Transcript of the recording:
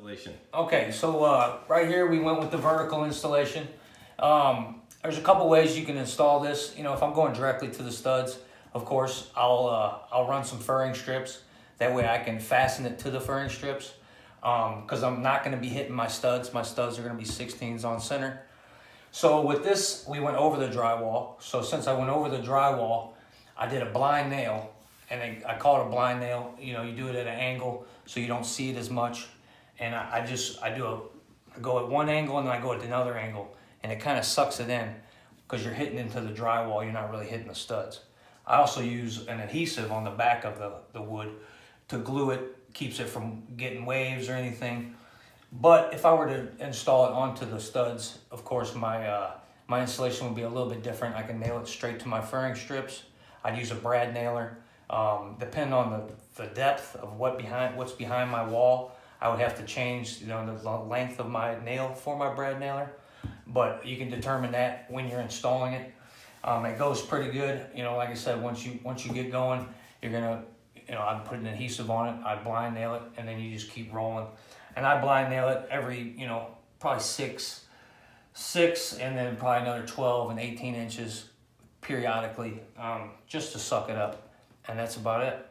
installation. Okay, so right here we went with the vertical installation. There's a couple ways you can install this. You know, if I'm going directly to the studs, of course, I'll run some furring strips. That way I can fasten it to the furring strips because I'm not going to be hitting my studs. My studs are going to be 16s on center. So with this, we went over the drywall. So since I went over the drywall, I did a blind nail, and I call it a blind nail. You know, you do it at an angle so you don't see it as much. And I go at one angle and then I go at another angle, and it kind of sucks it in because you're hitting into the drywall. You're not really hitting the studs. I also use an adhesive on the back of the wood to glue it, keeps it from getting waves or anything. But if I were to install it onto the studs, of course, my installation would be a little bit different. I can nail it straight to my furring strips. I'd use a brad nailer. Depending on the depth of what's behind my wall, I would have to change, you know, the length of my nail for my brad nailer. But you can determine that when you're installing it. It goes pretty good. You know, like I said, once you get going, you're gonna, you know, I'd put an adhesive on it. I blind nail it, and then you just keep rolling. And I blind nail it every, you know, probably six, and then probably another 12 and 18 inches periodically, just to suck it up. And that's about it.